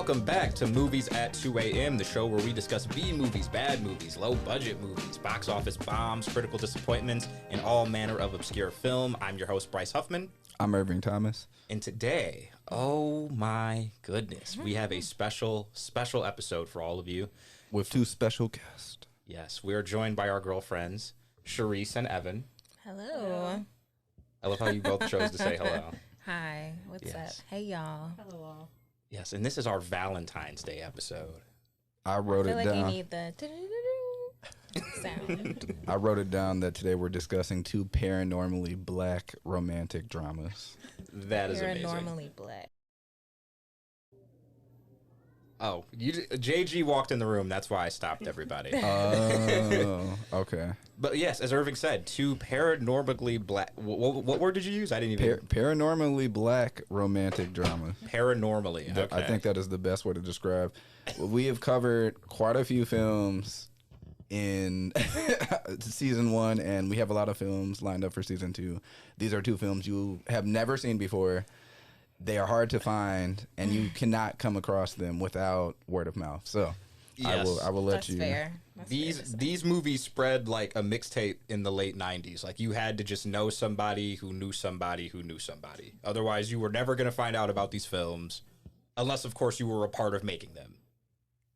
welcome back to Movies at 2 a.m., the show where we discuss B movies, bad movies, low-budget movies, box office bombs, critical disappointments, and all manner of obscure film. I'm your host, Bryce Huffman. I'm Irving Thomas. And today, oh my goodness, we have a special episode for all of you. With two special guests. Yes, we are joined by our girlfriends, Cherice and Evann. Hello. I love how you both chose to say hello. Hi. What's up? Hey, y'all. Hello, all. Yes, and this is our Valentine's Day episode. I wrote I feel it like down. you need the sound. I wrote it down that today we're discussing two paranormally black romantic dramas. That is You're amazing. normally black. Oh, JG walked in the room. That's why I stopped everybody. Oh, okay. But yes, as Irving said, two paranormally black. What word did you use? I didn't even. Paranormally black romantic dramas. Paranormally. Okay. I think that is the best way to describe. We have covered quite a few films in season 1, and we have a lot of films lined up for season 2. These are two films you have never seen before. They are hard to find, and you cannot come across them without word of mouth. So, Yes. I will let That's you. fair. That's fair to say. These movies spread like a mixtape in the late 90s. Like you had to just know somebody who knew somebody who knew somebody. Otherwise, you were never going to find out about these films, unless of course you were a part of making them.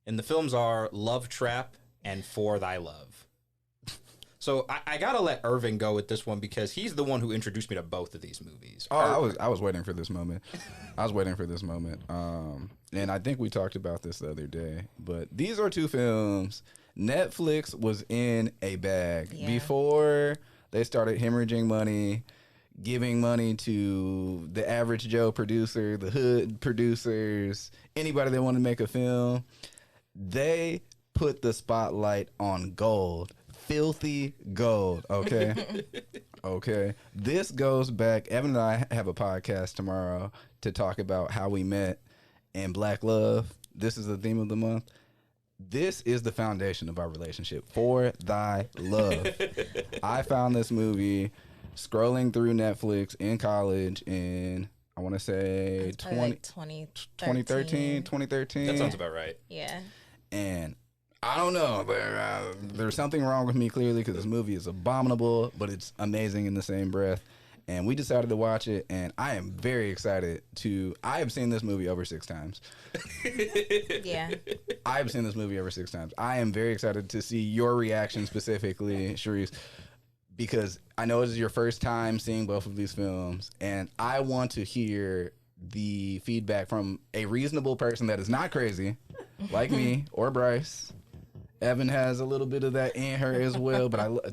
And the films are Love Trap and For Thy Love. So I gotta let Irving go with this one because he's the one who introduced me to both of these movies. Oh, I was waiting for this moment. And I think we talked about this the other day. But these are two films. Netflix was in a bag before they started hemorrhaging money, giving money to the average Joe producer, the hood producers, anybody that wanted to make a film. They put the spotlight on gold. Filthy gold, okay? Okay. This goes back. Evan and I have a podcast tomorrow to talk about how we met and Black love. This is the theme of the month. This is the foundation of our relationship. For Thy Love. I found this movie scrolling through Netflix in college in, I want to say, 2013. That sounds about right. Yeah. And I don't know, but there's something wrong with me clearly because this movie is abominable, but it's amazing in the same breath. And we decided to watch it, and I am very excited I have seen this movie over 6 times. Yeah. I have seen this movie over 6 times. I am very excited to see your reaction specifically, Cherice, because I know this is your first time seeing both of these films, and I want to hear the feedback from a reasonable person that is not crazy, like me or Bryce. Evan has a little bit of that in her as well, but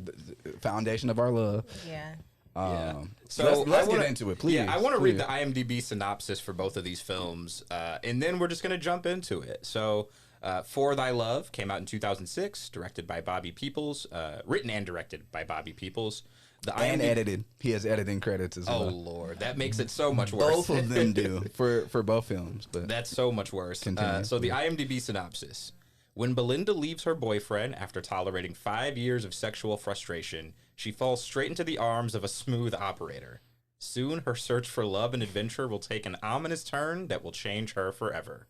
foundation of our love. Yeah. So let's get into it, please. Yeah, I want to read the IMDb synopsis for both of these films, and then we're just going to jump into it. So, For Thy Love came out in 2006, directed by Bobby Peoples, written and directed by Bobby Peoples. And edited. He has editing credits as well. Oh, Lord. That makes it so much worse. Both of them do for both films. But that's so much worse. So the IMDb synopsis. When Belinda leaves her boyfriend after tolerating 5 years of sexual frustration, she falls straight into the arms of a smooth operator. Soon, her search for love and adventure will take an ominous turn that will change her forever.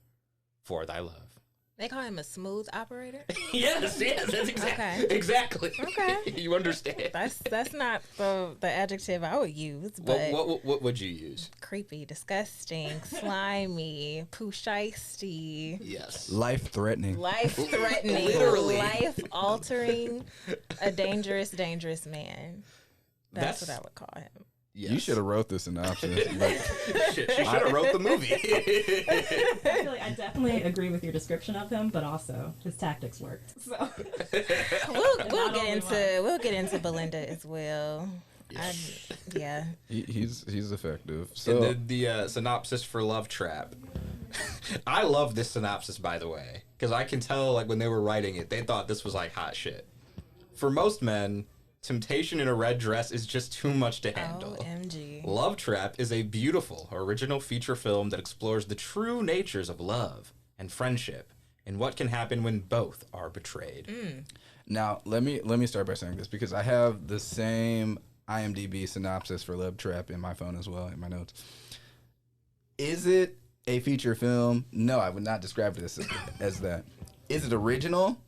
For Thy Love. They call him a smooth operator? Yes, that's exactly. Okay. You understand. That's not the adjective I would use, but what would you use? creepy, disgusting, slimy, poo shiesty. Yes. life-threatening. Life-threatening, Literally. life-altering, a dangerous, dangerous man. That's what I would call him. Yes. You should have wrote the synopsis. Shit, she should have wrote the movie. I definitely agree with your description of him, but also his tactics worked. So We'll get into Belinda as well. Yeah. He's effective. And So then the synopsis for Love Trap. I love this synopsis, by the way, because I can tell, like, when they were writing it, they thought this was, like, hot shit. For most men, temptation in a red dress is just too much to handle. OMG. Love Trap is a beautiful, original feature film that explores the true natures of love and friendship and what can happen when both are betrayed. now let me start by saying this because I have the same IMDb synopsis for Love Trap in my phone as well in my notes. Is it a feature film? No, I would not describe it as that. Is it original?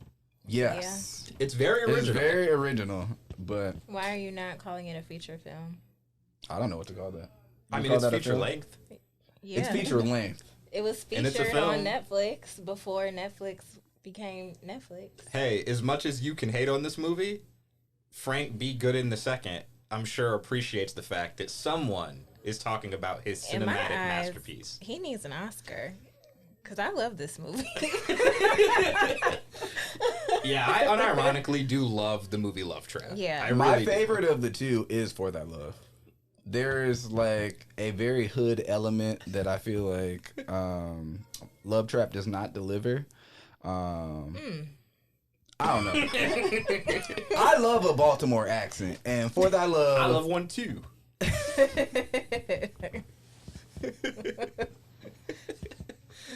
Yes. It's very original. It's very original, but Why are you not calling it a feature film? I don't know what to call that. I mean, it's feature length. Yeah. It's feature length. It was And it's a featured film. on Netflix before Netflix became Netflix. Hey, as much as you can hate on this movie, Frank B. Gooden II, I'm sure appreciates the fact that someone is talking about his In my cinematic eyes, masterpiece. He needs an Oscar. Because I love this movie. Yeah, I unironically do love the movie Love Trap. Yeah. I My really do. favorite of the two is For Thy Love. There's like a very hood element that I feel like Love Trap does not deliver. I don't know. I love a Baltimore accent, and For Thy Love, I love one too.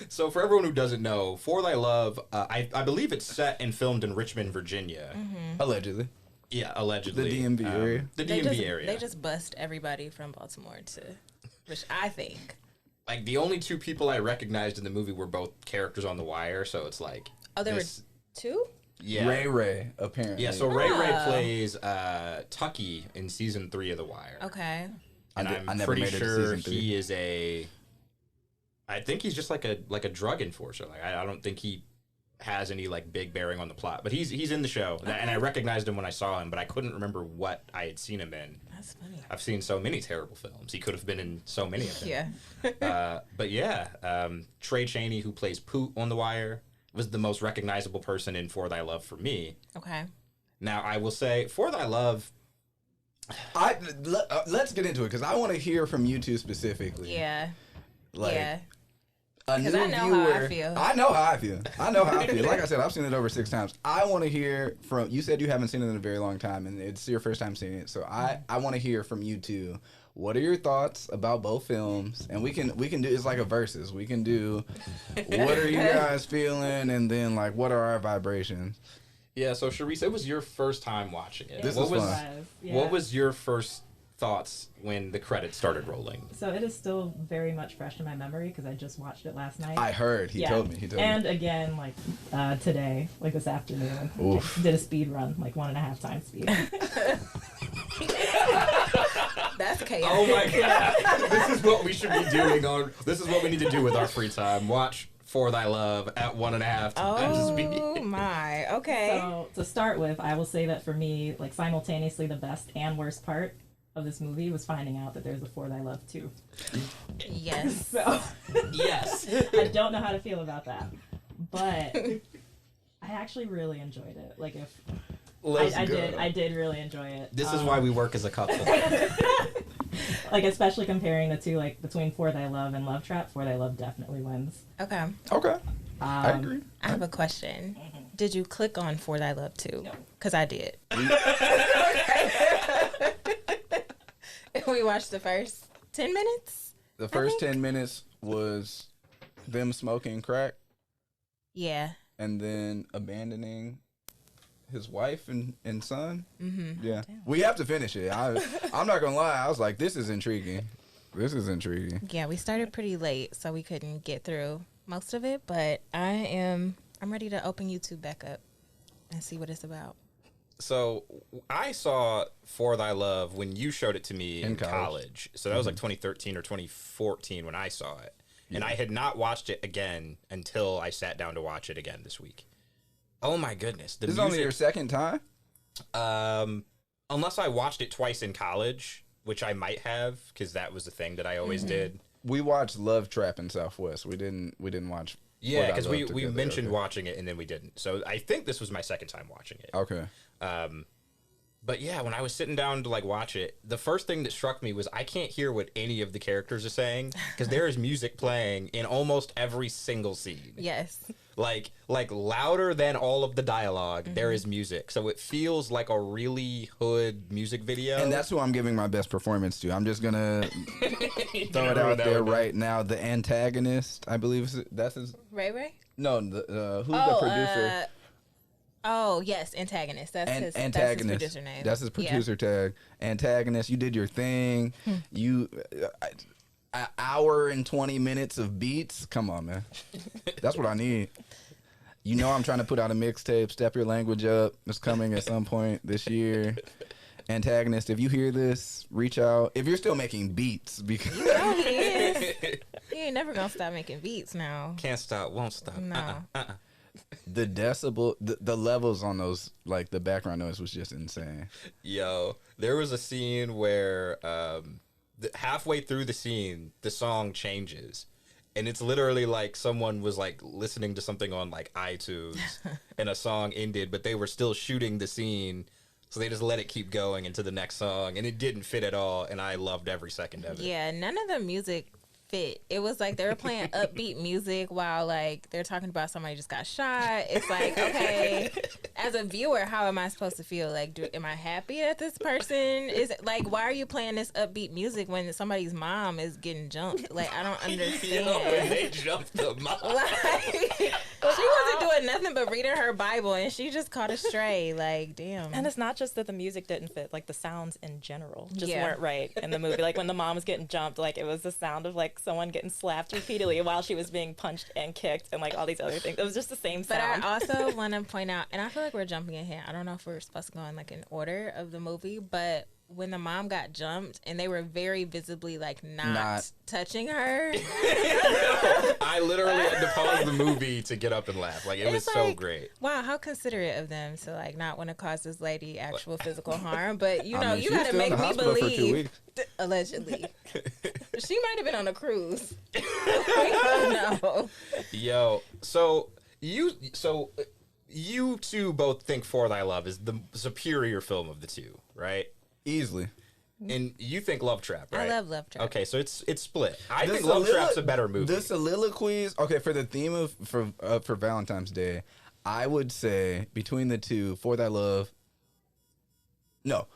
So for everyone who doesn't know, For Thy Love, I believe it's set and filmed in Richmond, Virginia. allegedly. Yeah, allegedly. The DMV area. The They DMV area. They just bust everybody from Baltimore to, which I think. Like, the only two people I recognized in the movie were both characters on The Wire, so it's like... Oh, there were two? Yeah. Ray, apparently. Yeah, so Ray Oh. plays Tucky in season 3 of The Wire. Okay. And I I'm never pretty made it to sure season 3. he is I think he's just like a drug enforcer. Like, I don't think he has any like big bearing on the plot, but he's in the show, and I recognized him when I saw him, but I couldn't remember what I had seen him in. That's funny. I've seen so many terrible films. He could have been in so many of them. Yeah. But yeah, Trey Chaney, who plays Poot on The Wire, was the most recognizable person in For Thy Love for me. Okay. Now, I will say, For Thy Love... Let's get into it, because I want to hear from you two specifically. Yeah. Like, yeah. a new 'Cause I know how I feel. I know how I feel. I know how I feel. Like I said, I've seen it over 6 times. I want to hear from you. Said you haven't seen it in a very long time, and it's your first time seeing it. So I want to hear from you two. What are your thoughts about both films? And we can do it's like a versus. We can do what are you guys feeling, and then like what are our vibrations? Yeah, so Cherice, it was your first time watching it. This what is was fun. What was your first thoughts when the credits started rolling? So it is still very much fresh in my memory because I just watched it last night. I heard. He told me. And again, like today, like this afternoon, Oof. I did a speed run, like 1.5 times speed. That's chaos. Oh my god. This is what we should be doing this is what we need to do with our free time. Watch For Thy Love at 1.5 times speed. Oh my. Okay. So to start with, I will say that for me, like simultaneously the best and worst part of this movie was finding out that there's a For Thy Love 2. Yes. So Yes. I don't know how to feel about that. But I actually really enjoyed it. Like I did really enjoy it. This is why we work as a couple. Like especially comparing the two, like between For Thy Love and Love Trap, For Thy Love definitely wins. Okay. Okay. I agree. I have a question. Did you click on For Thy Love too? No. Because I did. We watched the first 10 minutes? The first 10 minutes was them smoking crack Yeah. and then abandoning his wife and son. Mm-hmm. Yeah. We have to finish it. I'm not going to lie. I was like, this is intriguing. This is intriguing. Yeah, we started pretty late, so we couldn't get through most of it, but I'm ready to open YouTube back up and see what it's about. So I saw For Thy Love when you showed it to me in college. So that was like 2013 or 2014 when I saw it. And I had not watched it again until I sat down to watch it again this week. Oh my goodness. This is only your second time? Unless I watched it twice in college, which I might have, because that was the thing that I always did. We watched Love Trap in Southwest. We didn't watch. Yeah, because we together. mentioned Okay. watching it and then we didn't. So I think this was my second time watching it. Okay. But yeah, when I was sitting down to like watch it, the first thing that struck me was I can't hear what any of the characters are saying because there is music playing in almost every single scene. Yes. Like louder than all of the dialogue, there is music. So it feels like a really hood music video. And that's who I'm giving my best performance to. I'm just gonna throw it out there right now. The antagonist, I believe that's his. Ray? No, who's the producer? Oh, yes, antagonist. That's his producer name. That's his producer tag. Antagonist, you did your thing. an hour and 20 minutes of beats. Come on, man. That's what I need. You know I'm trying to put out a mixtape. Step Your Language Up. It's coming at some point this year. Antagonist, if you hear this, reach out. If you're still making beats, because You know he is. He ain't never gonna stop making beats now. Can't stop, won't stop. No. the decibel, the levels on those, like the background noise was just insane. Yo, there was a scene where halfway through the scene, the song changes. And it's literally like someone was like listening to something on like iTunes and a song ended, but they were still shooting the scene. So they just let it keep going into the next song, and it didn't fit at all, and I loved every second of it. Yeah, none of the music fit. It was like they were playing upbeat music while like they're talking about somebody just got shot. It's like, okay, as a viewer, how am I supposed to feel? Like, am I happy that this person is like, why are you playing this upbeat music when somebody's mom is getting jumped? Like, I don't understand. Yo, they jumped the mom. Like, she wasn't doing nothing but reading her Bible, and she just caught a stray. Like, damn. And it's not just that the music didn't fit, like the sounds in general just Yeah. weren't right in the movie. Like when the mom was getting jumped, like it was the sound of like someone getting slapped repeatedly while she was being punched and kicked and like all these other things. It was just the same But sound. I also want to point out, and I feel like we're jumping ahead. I don't know if we're supposed to go in like an order of the movie, but when the mom got jumped and they were very visibly like not touching her, I literally had to pause the movie to get up and laugh. Like, it was it's so like, great. wow, how considerate of them to like not want to cause this lady actual physical harm. But you I know, mean, you she was gotta still in make the me hospital for 2 believe. weeks. Allegedly, she might have been on a cruise. I don't know. Yo, so you two both think For Thy Love is the superior film of the two, right? Easily. And you think Love Trap, right? I love Love Trap. Okay, so it's split. I The think Love solilo- Trap's a better movie. The soliloquies, okay, for the theme of for Valentine's Day, I would say between the two, For Thy Love. No,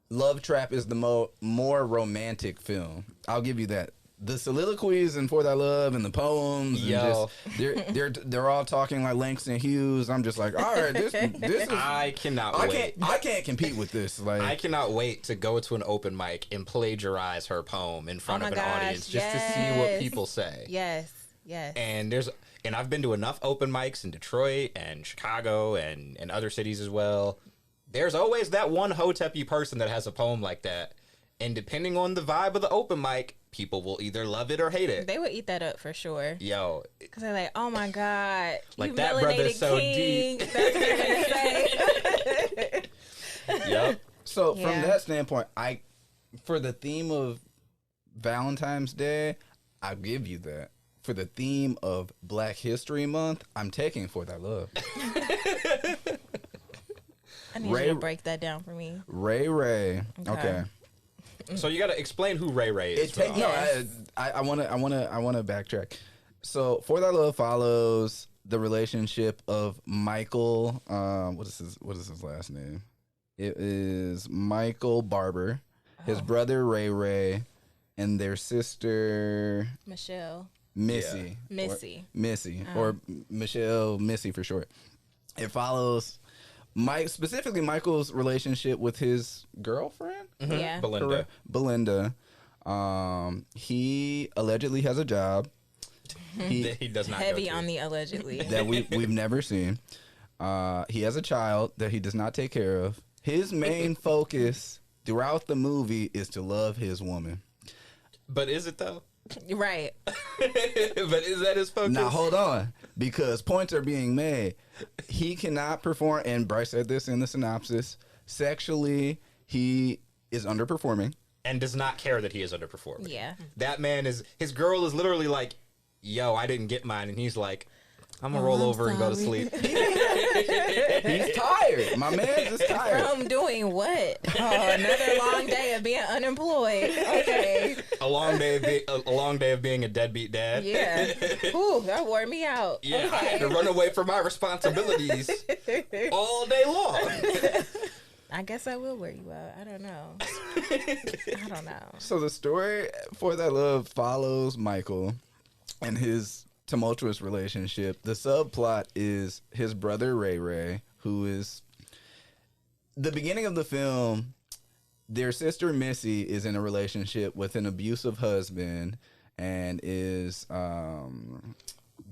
Love Trap is the more romantic film. I'll give you that. The soliloquies and For Thy Love and the poems, and Yo. just, they're all talking like Langston Hughes. I'm just like, all right, this is. I cannot wait. I can't compete with this. Like, I cannot wait to go to an open mic and plagiarize her poem in front Oh of my an gosh, audience just to see what yes. people say. Yes. And I've been to enough open mics in Detroit and Chicago and other cities as well. There's always that one Hotepi person that has a poem like that. And depending on the vibe of the open mic, people will either love it or hate it. They would eat that up for sure. Yo, Because they're like, oh my God. Like, you that melanated brother's so king. deep. That's what they're going to say. yep. So Yeah. from that standpoint, for the theme of Valentine's Day, I'll give you that. For the theme of Black History Month, I'm taking For Thy Love. I need you to break that down for me. Ray Ray. Okay. So you got to explain who Ray Ray is. for No, us. I want to backtrack. So For Thy Love follows the relationship of Michael. What is his last name? It is Michael Barber, his brother Ray Ray, and their sister Michelle. Missy. Missy. Or Michelle Missy for short. It follows specifically Michael's relationship with his girlfriend. Yeah. Belinda. Correct. Belinda. He allegedly has a job. He does not Heavy go to. on the allegedly. That we've never seen. He has a child that he does not take care of. His main focus throughout the movie is to love his woman. But is it though? Right. But is that his focus? Now hold on, because points are being made. He cannot perform, and Bryce said this in the synopsis. Sexually, he is underperforming. And does not care that he is underperforming. Yeah. That man his girl is literally like, yo, I didn't get mine. And he's like, I'm going to roll I'm over and go to sorry. sleep. He's tired. My man's just tired. From doing what? Oh, another long day of being unemployed. Okay. a long day of being a deadbeat dad. Yeah. Ooh, that wore me out. Yeah, I had to run away from my responsibilities all day long. I guess I will wear you out. I don't know. I don't know. So the story For Thy Love follows Michael and his tumultuous relationship. The subplot is his brother Ray Ray, who is the beginning of the film. Their sister Missy is in a relationship with an abusive husband, and is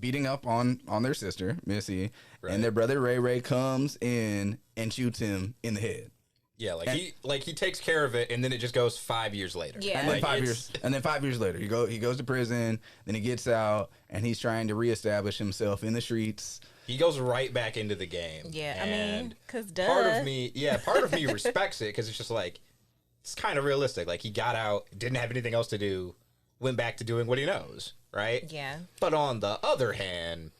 beating up on their sister Missy, and their brother Ray Ray comes in and shoots him in the head. Yeah, he takes care of it, and then it just goes 5 years later. Yeah, and then 5 years later, he goes to prison. Then he gets out, and he's trying to reestablish himself in the streets. He goes right back into the game. Yeah, I mean, because part of me respects it because it's just like it's kind of realistic. Like he got out, didn't have anything else to do, went back to doing what he knows, right? Yeah. But on the other hand,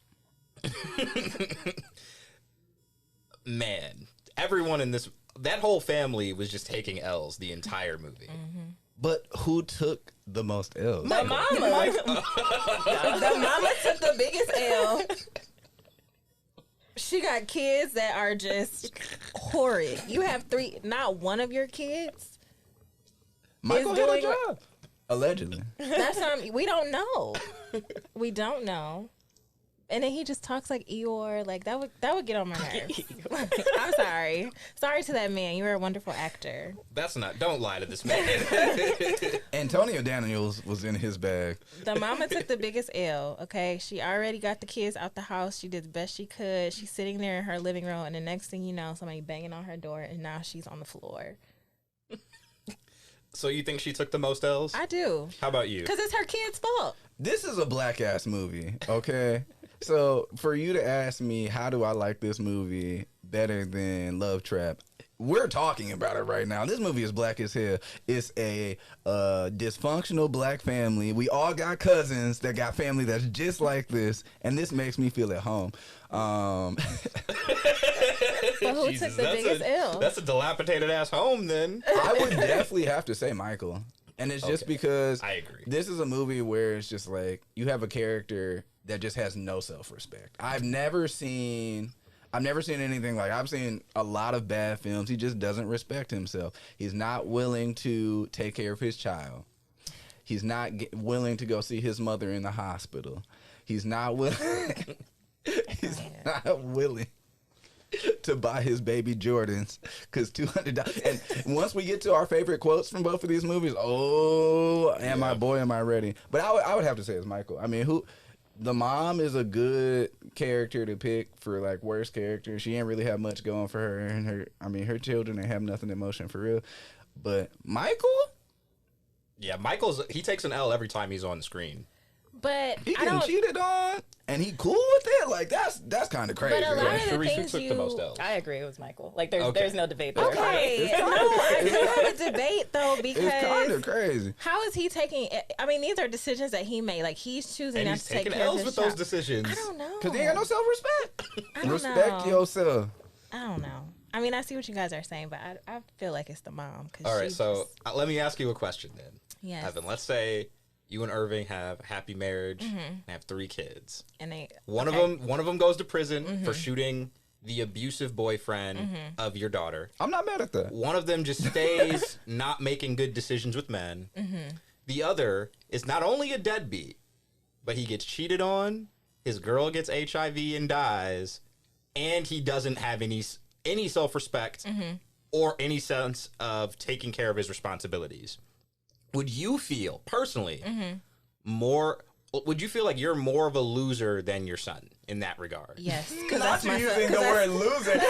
man, everyone in that whole family was just taking L's the entire movie. Mm-hmm. But who took the most L's? The mama. The mama took the biggest L. She got kids that are just horrid. You have 3, not one of your kids. Michael had a job. Allegedly. That's not, we don't know. We don't know. And then he just talks like Eeyore. Like that would get on my nerves. I'm sorry. Sorry to that man. You were a wonderful actor. Don't lie to this man. Antonio Daniels was in his bag. The mama took the biggest L, okay? She already got the kids out the house. She did the best she could. She's sitting there in her living room, and the next thing you know, somebody banging on her door, and now she's on the floor. So you think she took the most L's? I do. How about you? Because it's her kid's fault. This is a black-ass movie, okay? So for you to ask me, how do I like this movie better than Love Trap? We're talking about it right now. This movie is black as hell. It's a dysfunctional black family. We all got cousins that got family that's just like this, and this makes me feel at home. But who took the biggest L? That's a dilapidated ass home then. I would definitely have to say Michael. And it's just because I agree. This is a movie where it's just like you have a character that just has no self-respect. I've never seen anything like. I've seen a lot of bad films. He just doesn't respect himself. He's not willing to take care of his child. He's not willing to go see his mother in the hospital. He's not willing. He's not willing to buy his baby Jordans because $200. And once we get to our favorite quotes from both of these movies, am I ready? But I would have to say it's Michael. I mean, the mom is a good character to pick for like worst character. She ain't really have much going for her, and her children ain't have nothing in motion for real. But Michael, yeah, he takes an L every time he's on the screen. But he getting cheated on, and he cool with it. Like that's kind of crazy. But a lot of the Cherice things took the most L's. I agree. It was Michael. Like there's no debate there. Okay, I do have a debate though because it's kind of crazy. How is he taking? I mean, these are decisions that he made. Like he's choosing not to take care of his with child. those decisions. I don't know Because he ain't got no self-respect. I don't Respect know. yourself. I don't know. I mean, I see what you guys are saying, but I feel like it's the mom. All right, so let me ask you a question then. Yes. Evan, let's say you and Irving have a happy marriage and have 3 kids. And one of them goes to prison for shooting the abusive boyfriend of your daughter. I'm not mad at that. One of them just stays not making good decisions with men. The other is not only a deadbeat, but he gets cheated on, his girl gets HIV and dies, and he doesn't have any self-respect or any sense of taking care of his responsibilities. Would you feel, personally, would you feel like you're more of a loser than your son in that regard? yes, Not that's you my using son. the word loser.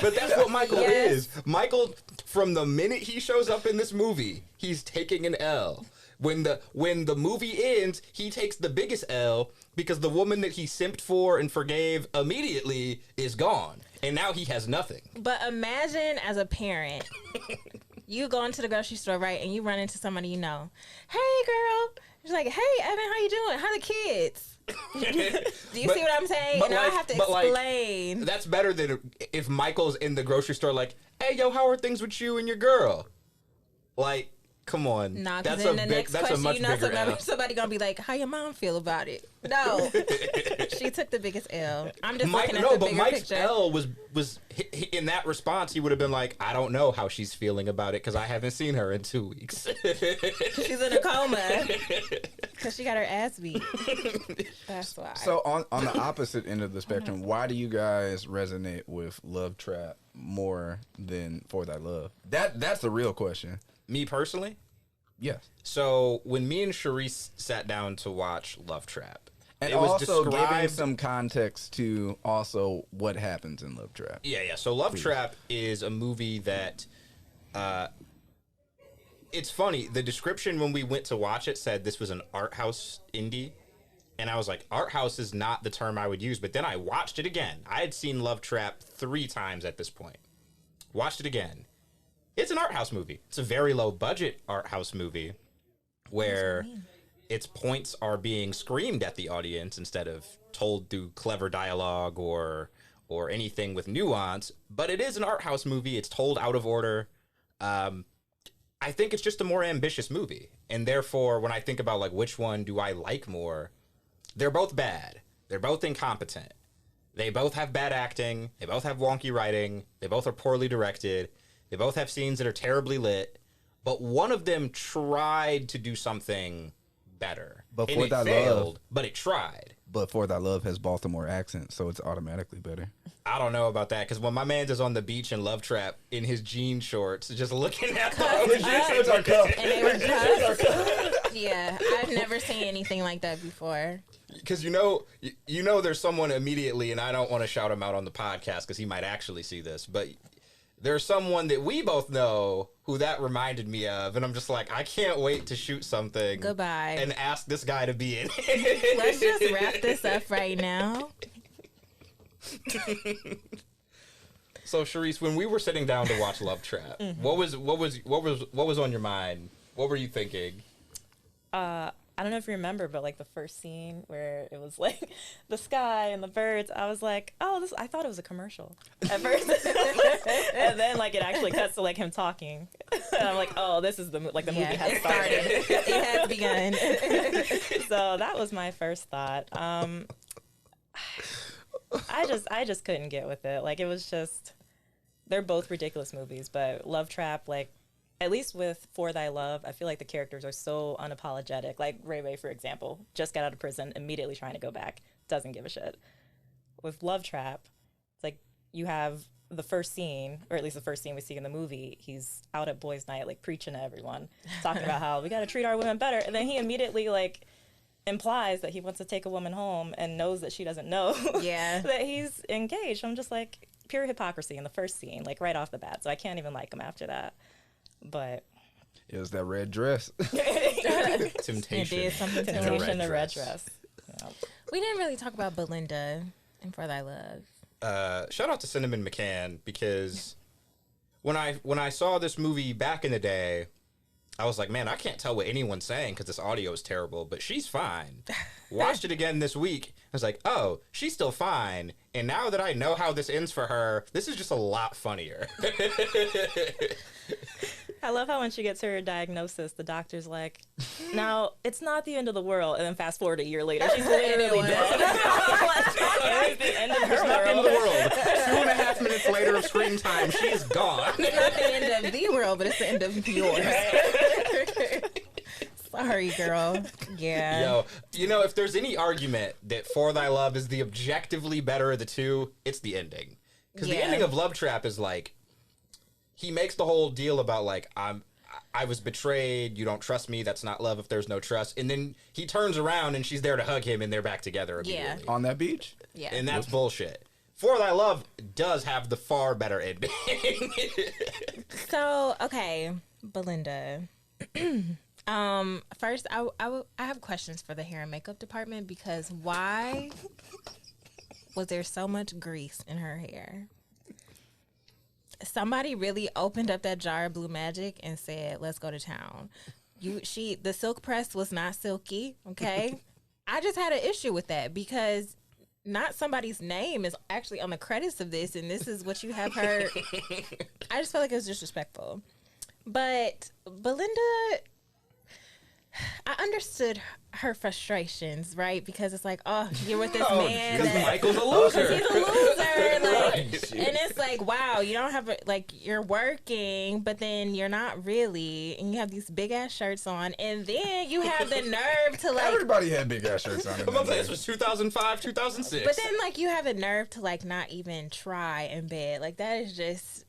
But that's what Michael is. Michael, from the minute he shows up in this movie, he's taking an L. When the movie ends, he takes the biggest L because the woman that he simped for and forgave immediately is gone. And now he has nothing. But imagine as a parent, you go into the grocery store, right, and you run into somebody you know. Hey, girl. She's like, hey, Evan, how you doing? How the kids? Do you see what I'm saying? And I have to explain. That's better than if Michael's in the grocery store like, hey, yo, how are things with you and your girl? Like, come on. Nah, because then the next question, much you know, bigger somebody gonna be like, how your mom feel about it? No. She took the biggest L. I'm just looking at the bigger Mike's picture. L was in that response, he would have been like, I don't know how she's feeling about it because I haven't seen her in 2 weeks. She's in a coma because she got her ass beat. That's why. So on the opposite end of the spectrum, why do you guys resonate with Love Trap more than For Thy Love? That's the real question. Me personally? Yes. So when me and Cherice sat down to watch Love Trap, And it was also giving described some context to also what happens in Love Trap. Yeah. So Love Trap is a movie that, it's funny. The description when we went to watch it said this was an art house indie. And I was like, art house is not the term I would use. But then I watched it again. I had seen Love Trap 3 times at this point. Watched it again. It's an art house movie. It's a very low budget art house movie where its points are being screamed at the audience instead of told through clever dialogue or anything with nuance. But it is an art house movie. It's told out of order. I think it's just a more ambitious movie. And therefore, when I think about like which one do I like more, they're both bad. They're both incompetent. They both have bad acting. They both have wonky writing. They both are poorly directed. They both have scenes that are terribly lit. But one of them tried to do something better. But and For it Thy failed, Love. but it tried. But For Thy Love has Baltimore accent, so it's automatically better. I don't know about that, because when my man's is on the beach in Love Trap in his jean shorts, just looking at His jean shorts are cuffed. And they were cuffed. Yeah, I've never seen anything like that before. Because you know there's someone immediately, and I don't want to shout him out on the podcast because he might actually see this, but there's someone that we both know who that reminded me of, and I'm just like, I can't wait to shoot something. Goodbye. And ask this guy to be in it. Let's just wrap this up right now. So, Cherice, when we were sitting down to watch Love Trap, what was on your mind? What were you thinking? I don't know if you remember, but like the first scene where it was like the sky and the birds, I was like, oh, I thought it was a commercial at first. And then like it actually cuts to like him talking. And I'm like, oh, this is the movie has it started. It has begun. So that was my first thought. I just couldn't get with it. Like it was just, they're both ridiculous movies, but Love Trap, like, at least with For Thy Love, I feel like the characters are so unapologetic. Like Ray Ray, for example, just got out of prison, immediately trying to go back, doesn't give a shit. With Love Trap, it's like you have the first scene, or at least the first scene we see in the movie, he's out at boys' night, like preaching to everyone, talking about how we got to treat our women better. And then he immediately like implies that he wants to take a woman home and knows that she doesn't know that he's engaged. I'm just like, pure hypocrisy in the first scene, like right off the bat. So I can't even like him after that. But it was that red dress. Temptation. It is something to Temptation, the red dress. Yeah. We didn't really talk about Belinda and For Thy Love. Shout out to Cinnamon McCann, because when I saw this movie back in the day, I was like, man, I can't tell what anyone's saying because this audio is terrible, but she's fine. Watched it again this week. I was like, oh, she's still fine. And now that I know how this ends for her, this is just a lot funnier. I love how when she gets her diagnosis, the doctor's like, now, it's not the end of the world. And then fast forward a year later, she's literally dead. It was the end of her It's not the end of the world. world. 2.5 minutes later of screen time, she is gone. It's not the end of the world, but it's the end of yours. Sorry, girl. Yeah. Yo, you know, if there's any argument that For Thy Love is the objectively better of the two, it's the ending. Because the ending of Love Trap is like, he makes the whole deal about like, I was betrayed, you don't trust me, that's not love if there's no trust. And then he turns around and she's there to hug him and they're back together immediately. On that beach? Yeah. And that's bullshit. For Thy Love does have the far better ending. So, okay, Belinda. First, I have questions for the hair and makeup department, because why was there so much grease in her hair? Somebody really opened up that jar of Blue Magic and said, let's go to town. The silk press was not silky, okay? I just had an issue with that, because not somebody's name is actually on the credits of this, and this is what you have her. I just felt like it was disrespectful. But Belinda, I understood her frustrations, right? Because it's like, oh, you're with this man. Because Michael's a loser. He's a loser. Like, and it's like, wow, you don't have, you're working, but then you're not really. And you have these big ass shirts on. And then you have the nerve to, Everybody had big ass shirts on. This was 2005, 2006. But then, you have the nerve to, not even try in bed. That is just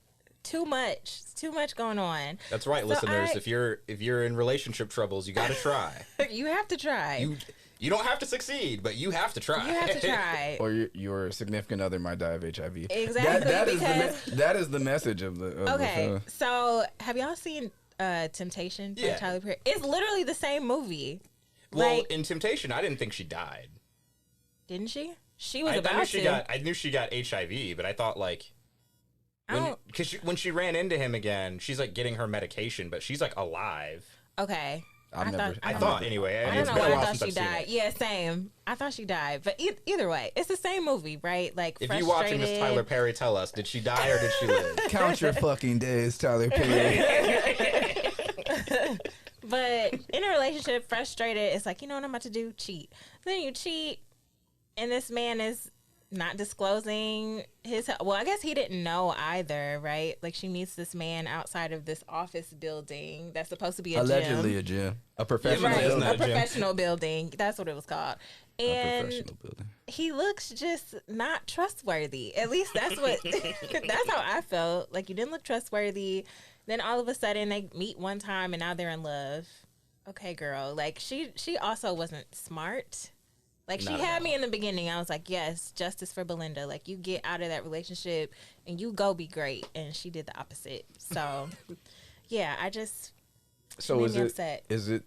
too much. It's too much going on. That's right, so listeners. If you're in relationship troubles, you got to try. You have to try. You don't have to succeed, but you have to try. You have to try. Or your significant other might die of HIV. Exactly. That is the message of the film. Okay, so have y'all seen Temptation by Tyler Perry? It's literally the same movie. Well, in Temptation, I didn't think she died. Didn't she? She was about to. I knew she got HIV, but I thought like, because when she ran into him again, she's like getting her medication, but she's like alive. Okay. I thought anyway. I don't know why I thought she died. Yeah, same. I thought she died, but either way, it's the same movie, right? Like, if you watching Miss Tyler Perry, tell us: did she die or did she live? Count your fucking days, Tyler Perry. But in a relationship, frustrated, it's like, you know what I'm about to do? Cheat. Then you cheat, and this man is not disclosing his. Well, I guess he didn't know either, right? Like, she meets this man outside of this office building that's supposed to be allegedly gym. A gym, a professional building. A professional building. That's what it was called. And he looks just not trustworthy. At least that's what. That's how I felt. Like, you didn't look trustworthy. Then all of a sudden they meet one time and now they're in love. Okay, girl. Like, she also wasn't smart. Like, she had me in the beginning. I was like, yes, justice for Belinda. Like, you get out of that relationship and you go be great. And she did the opposite. So, yeah, I just. So is it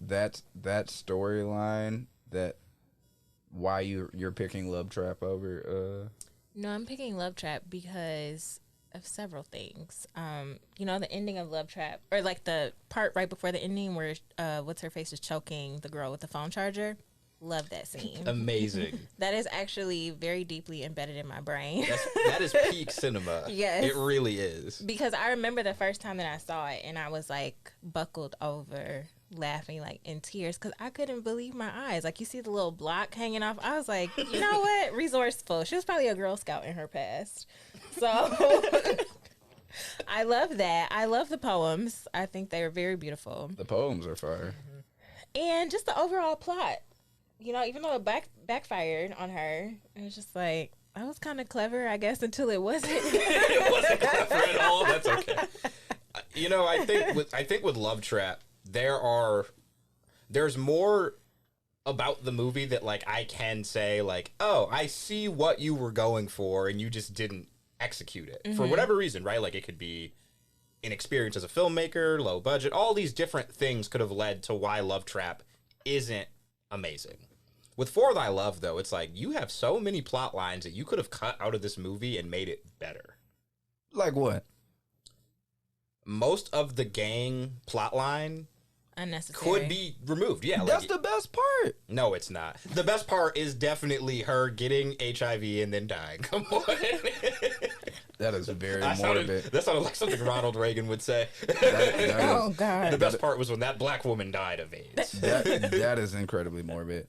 that storyline that why you're picking Love Trap over? No, I'm picking Love Trap because of several things. You know, the ending of Love Trap, or like the part right before the ending where what's her face is choking the girl with the phone charger. Love that scene. Amazing. That is actually very deeply embedded in my brain. That is peak cinema. Yes. It really is. Because I remember the first time that I saw it and I was like buckled over laughing like in tears because I couldn't believe my eyes. Like, you see the little block hanging off. I was like, you know what? Resourceful. She was probably a Girl Scout in her past. So I love that. I love the poems. I think they are very beautiful. The poems are fire. And just the overall plot. You know, even though it backfired on her, it was just like, that was kind of clever, I guess, until it wasn't. It wasn't clever at all. That's okay. You know, I think with Love Trap, there's more about the movie that, like, I can say, like, oh, I see what you were going for, and you just didn't execute it for whatever reason, right? Like, it could be inexperience as a filmmaker, low budget, all these different things could have led to why Love Trap isn't amazing. With For Thy Love, though, it's like you have so many plot lines that you could have cut out of this movie and made it better. Like what? Most of the gang plot line unnecessary could be removed. Yeah, that's the best part. No, it's not. The best part is definitely her getting HIV and then dying. Come on. That is very morbid. That sounded like something Ronald Reagan would say. Oh, God. The best part was when that black woman died of AIDS. That is incredibly morbid.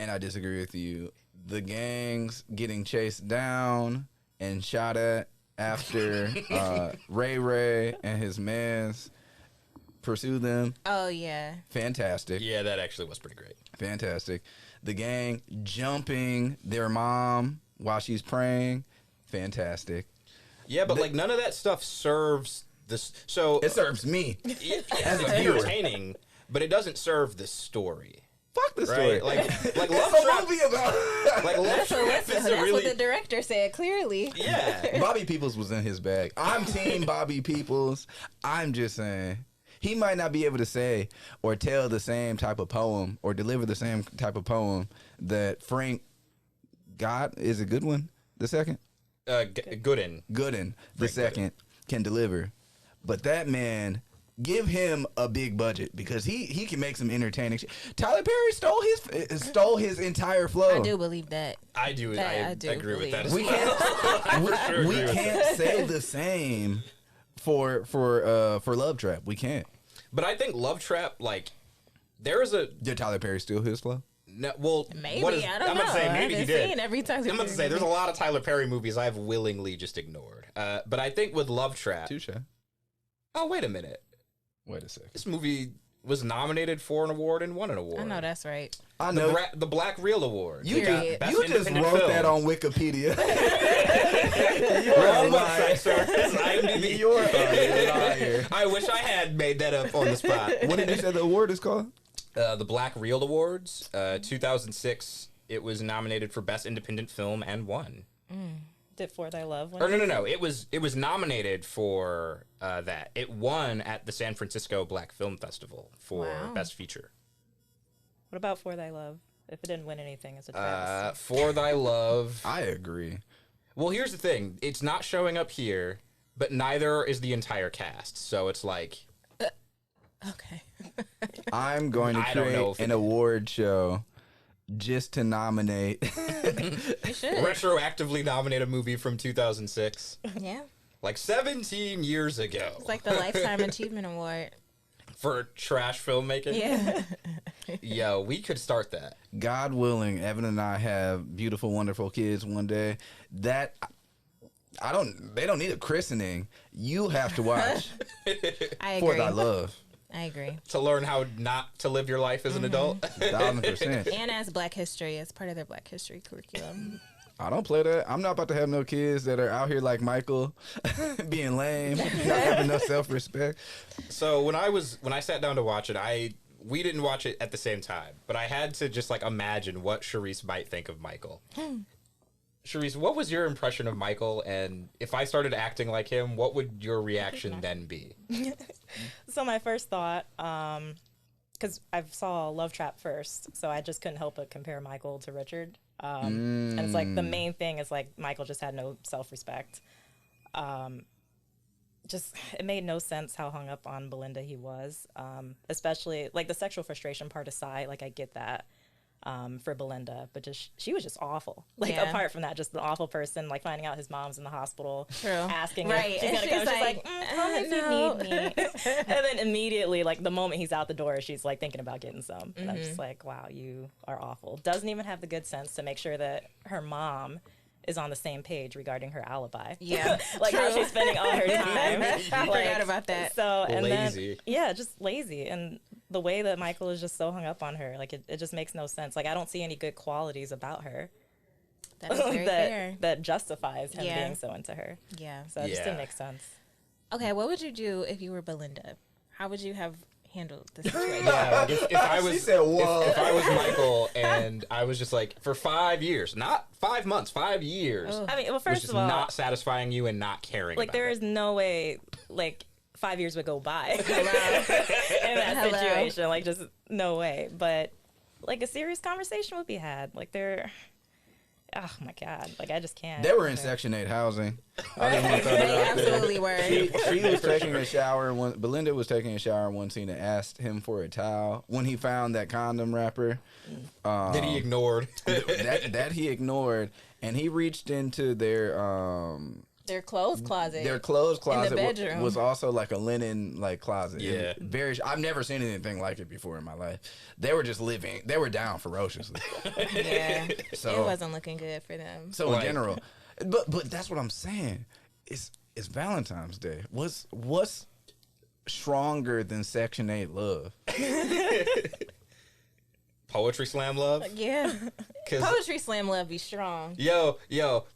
And I disagree with you. The gangs getting chased down and shot at after Ray and his mans pursue them. Oh, yeah. Fantastic. Yeah, that actually was pretty great. Fantastic. The gang jumping their mom while she's praying. Fantastic. Yeah, but like none of that stuff serves this. So it serves me. It's entertaining, but it doesn't serve the story. Fuck the story. Right? Like Love Trap. Movie about. Like Love Trap that's what the director said clearly. Yeah. Bobby Peoples was in his bag. I'm team Bobby Peoples. I'm just saying. He might not be able to say or tell the same type of poem or deliver the same type of poem that Frank got. Is it Goodwin the second? Gooden the second can deliver. But that man, give him a big budget because he can make some entertaining shit. Tyler Perry stole his entire flow. I do believe that. I do. I do agree with that. We can't say the same for Love Trap. We can't. But I think Love Trap, like, did Tyler Perry steal his flow? No, well, maybe I don't know. I'm gonna say maybe he did. Every time I'm gonna say there's a lot of Tyler Perry movies I've willingly just ignored. But I think with Love Trap, Touche. Oh, wait a minute. Wait a second. This movie was nominated for an award and won an award. I know that's right. I know the Black Reel Award. You just wrote that on Wikipedia. Wrong website, sir. It's IMDb. You're a liar. I wish I had made that up on the spot. What did you say the award is called? The Black Reel Awards, 2006. It was nominated for Best Independent Film and won. Did For Thy Love win? Or no. It was nominated for that. It won at the San Francisco Black Film Festival for Best Feature. What about For Thy Love? If it didn't win anything, it's a travesty. For Thy Love. I agree. Well, here's the thing. It's not showing up here, but neither is the entire cast. So it's like... Okay. I'm going to create an award show just to nominate. You should. Retroactively nominate a movie from 2006. Yeah. Like 17 years ago. It's like the Lifetime Achievement Award. For trash filmmaking? Yeah. Yo, we could start that. God willing, Evan and I have beautiful, wonderful kids one day. They don't need a christening. You have to watch I agree. For Thy Love. I agree. To learn how not to live your life as an adult. 1,000%. And as Black History, as part of their Black History curriculum. I don't play that. I'm not about to have no kids that are out here like Michael, being lame, not having no self-respect. So when I sat down to watch it, we didn't watch it at the same time, but I had to just like imagine what Cherice might think of Michael. Cherice, what was your impression of Michael? And if I started acting like him, what would your reaction then be? So my first thought, because I saw Love Trap first, so I just couldn't help but compare Michael to Richard. And it's like the main thing is like Michael just had no self-respect. Just it made no sense how hung up on Belinda he was, especially like the sexual frustration part aside. Like I get that for Belinda, but just she was just awful. Like apart from that, just an awful person. Like finding out his mom's in the hospital, asking her if she's gonna come. She's like, call me if you need me. And then immediately, like the moment he's out the door, she's like thinking about getting some. And I'm just like, wow, you are awful. Doesn't even have the good sense to make sure that her mom is on the same page regarding her alibi. Yeah. Like how she's spending all her time. I forgot about that. So, and lazy. Then, just lazy. And the way that Michael is just so hung up on her, like it just makes no sense. Like I don't see any good qualities about her That is very fair. that justifies him being so into her. Yeah. So it just didn't make sense. Okay, what would you do if you were Belinda? How would you have handled the situation? Yeah, like if I was, She said, "Whoa." if I was Michael and I was just like, for 5 years, not 5 months, 5 years. I mean, well, was first just of all, not satisfying you and not caring. like about there it. is no way, like 5 years would go by in that situation. Like just no way. But like a serious conversation would be had. Like oh my God, like I just can't. They were in Section 8 housing. I just want to throw that They out there. absolutely were. She was taking a shower. Belinda was taking a shower one scene and asked him for a towel. When he found that condom wrapper, that he ignored. that he ignored, and he reached into their clothes closet. Their clothes closet bedroom. was also like a linen like closet. Yeah. I've never seen anything like it before in my life. They were just living. They were down ferociously. Yeah. So It wasn't looking good for them. So in general, but that's what I'm saying. It's Valentine's Day. What's stronger than Section 8 love? Poetry slam love. Yeah. Poetry slam love be strong. Yo,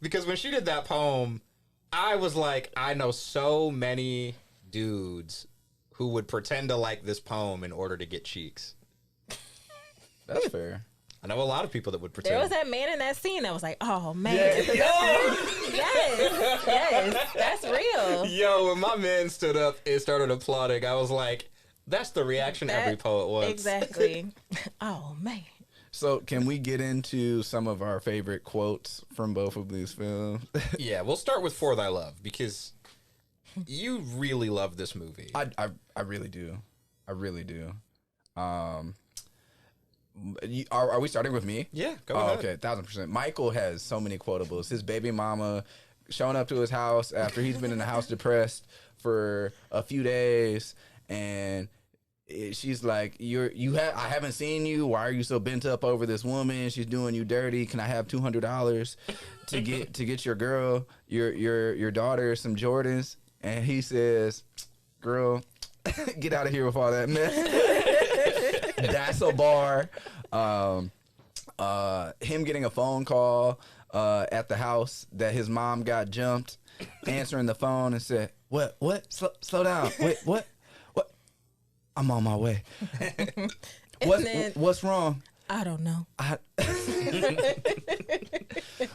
because when she did that poem, I was like, I know so many dudes who would pretend to like this poem in order to get cheeks. That's fair. I know a lot of people that would pretend. There was that man in that scene that was like, oh man. Yeah. Yes, that's real. Yo, when my man stood up and started applauding, I was like, that's the reaction every poet wants. Exactly. Oh man. So can we get into some of our favorite quotes from both of these films? Yeah, we'll start with For Thy Love, because you really love this movie. I really do. I really do. Are we starting with me? Yeah, go ahead. Okay, 1,000%. Michael has so many quotables. His baby mama showing up to his house after he's been in the house depressed for a few days, and she's like, I haven't seen you. Why are you so bent up over this woman? She's doing you dirty. Can I have $200 to get your girl, your daughter, some Jordans? And he says, girl, get out of here with all that mess. That's a bar. Him getting a phone call at the house that his mom got jumped, answering the phone and said, "What? Slow down. Wait, what? I'm on my way. What's wrong? I don't know."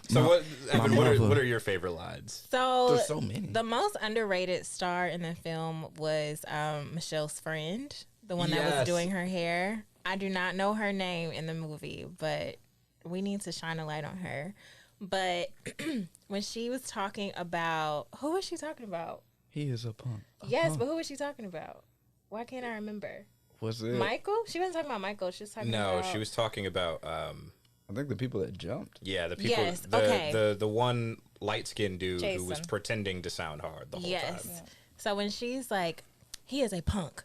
So Evan, what are your favorite lines? So There's so many. The most underrated star in the film was Michelle's friend, the one that was doing her hair. I do not know her name in the movie, but we need to shine a light on her. But when she was talking about, who was she talking about? He is a punk. Yes, but who was she talking about? Why can't I remember? Was it Michael? She wasn't talking about Michael. She was talking about... No, she was talking about... I think the people that jumped. Yeah, the people. Yes, The one light-skinned dude Jason. who was pretending to sound hard the whole Yes. time. Yeah. So when she's like, he is a punk.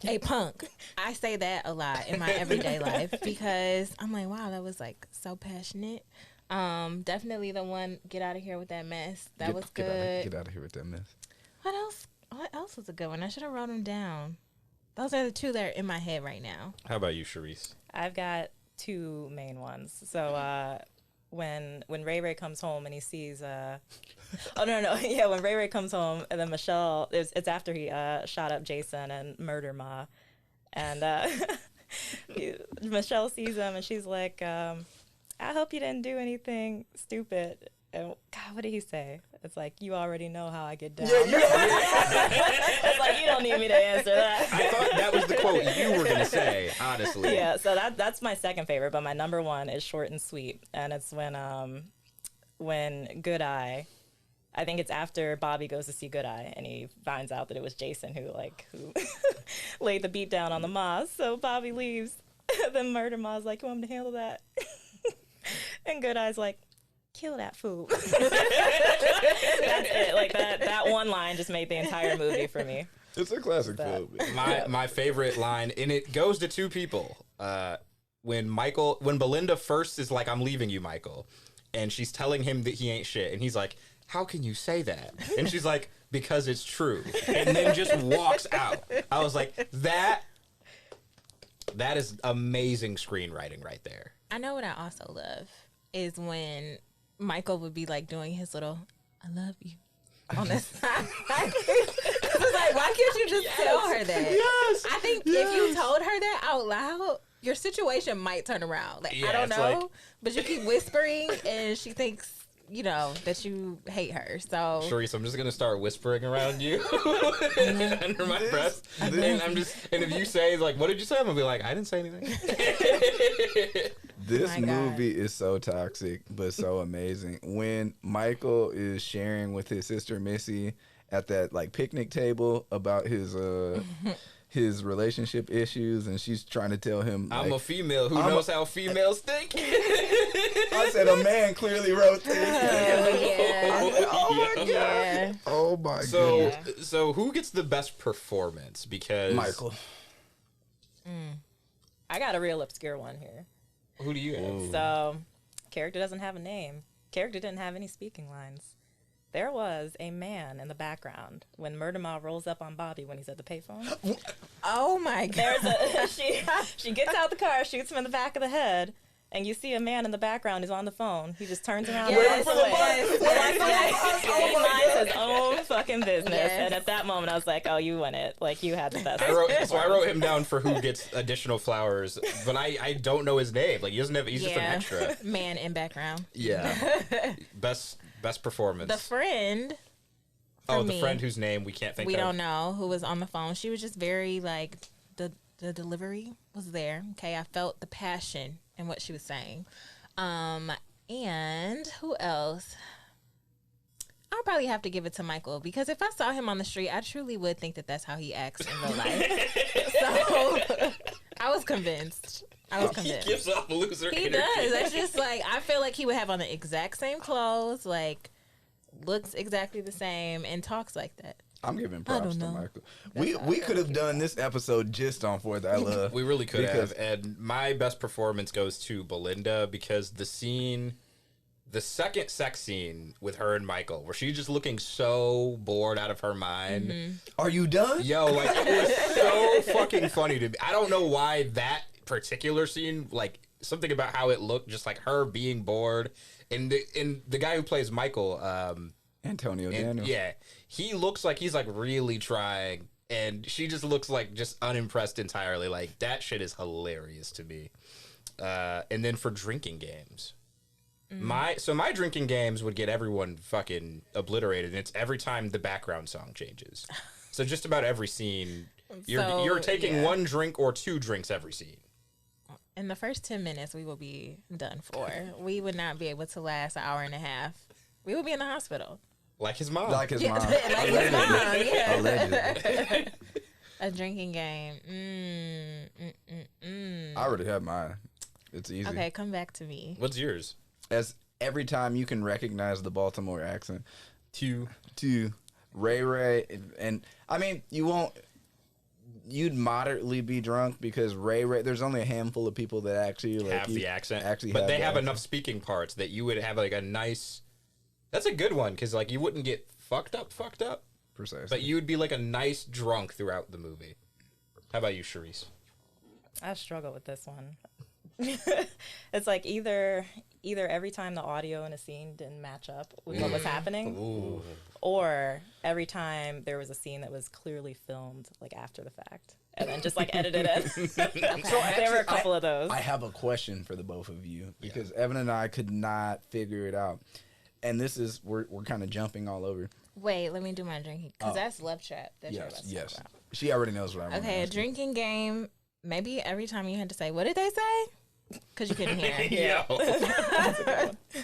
A punk. I say that a lot in my everyday life because I'm like, wow, that was like so passionate. Definitely the one, get out of here with that mess. That was good. Get out of here with that mess. What else? What else was a good one? I should have wrote them down. Those are the two that are in my head right now. How about you, Cherice? I've got two main ones. So when Ray Ray comes home and he sees when Ray Ray comes home and then Michelle, it's after he shot up Jason and murdered Ma, and Michelle sees him and she's like, I hope you didn't do anything stupid. And God, what did he say? It's like, you already know how I get down. It's like, you don't need me to answer that. I thought that was the quote you were going to say, honestly. Yeah, so that's my second favorite, but my number one is short and sweet, and it's when Good Eye, I think it's after Bobby goes to see Good Eye, and he finds out that it was Jason who laid the beat down on the Maz. So Bobby leaves, then Murder Ma's like, you want me to handle that? And Good Eye's like, kill that fool. That's it. Like that one line just made the entire movie for me. It's a classic film. My favorite line, and it goes to two people. When Belinda first is like, I'm leaving you, Michael, and she's telling him that he ain't shit, and he's like, how can you say that? And she's like, because it's true, and then just walks out. I was like, that is amazing screenwriting right there. I know what I also love is when Michael would be like doing his little, I love you on the side. It's like, why can't you just tell her that? Yes. I think if you told her that out loud, your situation might turn around. Like, I don't know, but you keep whispering and she thinks, that you hate her. So, Cherice, I'm just gonna start whispering around you under my breath, and if you say like, "What did you say?" I'm gonna be like, "I didn't say anything." This movie is so toxic, but so amazing. When Michael is sharing with his sister Missy at that picnic table about his relationship issues, and she's trying to tell him, I'm a female who knows how females think. I said a man clearly wrote this. Oh my God. Yeah. Oh my God. So who gets the best performance? Because Michael. I got a real obscure one here. Who do you have? So, character doesn't have a name. Character didn't have any speaking lines. There was a man in the background when Murder Ma rolls up on Bobby when he's at the payphone. Oh my God. She gets out the car, shoots him in the back of the head, and you see a man in the background who's on the phone. He just turns around and runs away. He minds his own fucking business. Yes. And at that moment, I was like, oh, you win it. Like, you had the best. I wrote him down for who gets additional flowers, but I don't know his name. Like, he doesn't have. He's just an extra. Man in background. Yeah. Best performance. The friend. The friend whose name we can't think of. We don't know, who was on the phone. She was just very the delivery was there. Okay, I felt the passion in what she was saying. And who else? I'll probably have to give it to Michael, because if I saw him on the street, I truly would think that that's how he acts in real life. So I was convinced. He gives off loser energy. He does. It's just I feel like he would have on the exact same clothes, looks exactly the same, and talks like that. I'm giving props to Michael. We could have done this episode just on Fourth I Love. We really could have. And my best performance goes to Belinda, because the second sex scene with her and Michael, where she's just looking so bored out of her mind. Mm-hmm. Are you done? Yo, it was so fucking funny to me. I don't know why that particular scene, something about how it looked, just like her being bored And the guy who plays Michael, Antonio Daniels. yeah, he looks like he's like really trying, and she just looks like just unimpressed entirely. Like that shit is hilarious to me. And then for drinking games, my drinking games would get everyone fucking obliterated. And it's every time the background song changes. So just about every scene, you're taking one drink or two drinks every scene. In the first 10 minutes, we will be done for. We would not be able to last an hour and a half. We would be in the hospital. Like his mom. Like his mom, yeah. Allegedly. A drinking game. I already have mine. It's easy. Okay, come back to me. What's yours? As every time you can recognize the Baltimore accent. To Ray, and I mean, you'd moderately be drunk because Ray, there's only a handful of people that actually have the accent. But they have enough speaking parts that you would have like a nice. That's a good one because like you wouldn't get fucked up. Precisely. But you would be like a nice drunk throughout the movie. How about you, Cherice? I struggle with this one. It's like either every time the audio in a scene didn't match up with what was happening, or every time there was a scene that was clearly filmed like after the fact and then just like edited in. So there were a couple of those. I have a question for the both of you because Evan and I could not figure it out, and this is we're kind of jumping all over. Wait, let me do my drinking because that's Love Trap. That's yes. She already knows what I want. Okay, a drinking game. Maybe every time you had to say, "What did they say?" Because you couldn't hear.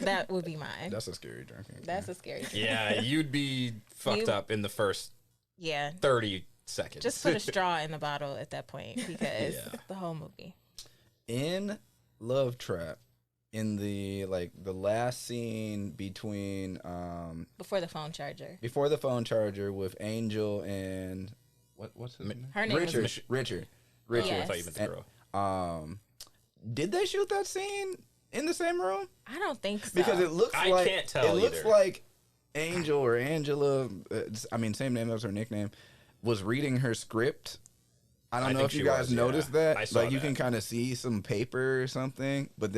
That would be mine. That's a scary drinking. That's a scary drink. Yeah, you'd be fucked up in the first 30 seconds. Just put a straw in the bottle at that point because the whole movie. In Love Trap, in the last scene between before the phone charger. Before the phone charger with Angel and what's his name? Her name Richard. I thought you meant the girl. Did they shoot that scene in the same room? I don't think so. Because it looks I can't tell it looks like Angel or Angela, same name as her nickname, was reading her script. I don't know if you guys noticed that. I saw you can kind of see some paper or something, but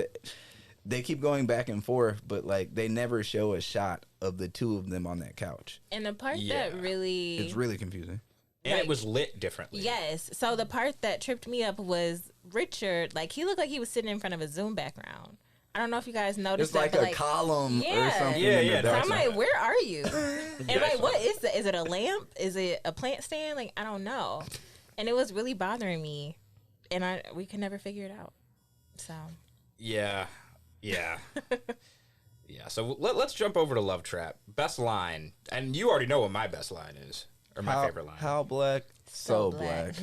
they keep going back and forth, but like they never show a shot of the two of them on that couch. And the part that really... It's really confusing. And it was lit differently. Yes. So the part that tripped me up was Richard, like he looked like he was sitting in front of a Zoom background. I don't know if you guys noticed that. It's like a column or something. Yeah. So I'm like, where are you? And like, what is that? Is it a lamp? Is it a plant stand? Like, I don't know. And it was really bothering me. And we could never figure it out. So. Yeah. So let's jump over to Love Trap. Best line. And you already know what my best line is. Or my favorite line. How black? So black.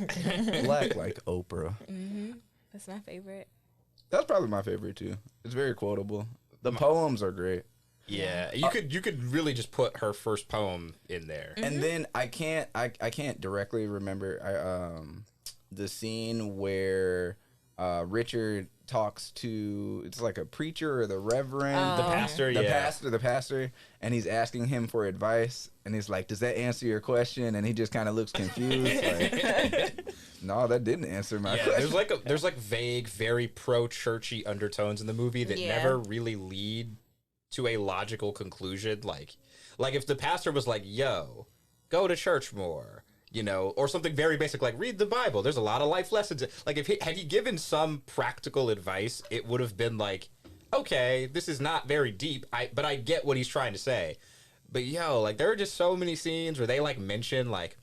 Black like Oprah. Mm-hmm. That's my favorite. That's probably my favorite too. It's very quotable. The poems are great. Yeah, you could really just put her first poem in there. Mm-hmm. And then I can't directly remember the scene where Richard talks to, it's like a preacher or the reverend, the pastor, and he's asking him for advice, and he's like, "Does that answer your question?" And he just kind of looks confused, like, "No, that didn't answer my question." There's like vague, very pro-churchy undertones in the movie that never really lead to a logical conclusion. Like if the pastor was like, "Yo, go to church more," you know, or something very basic like read the Bible. There's a lot of life lessons. Like had he given some practical advice, it would have been like, okay, this is not very deep, but I get what he's trying to say. But like there are just so many scenes where they like mention like,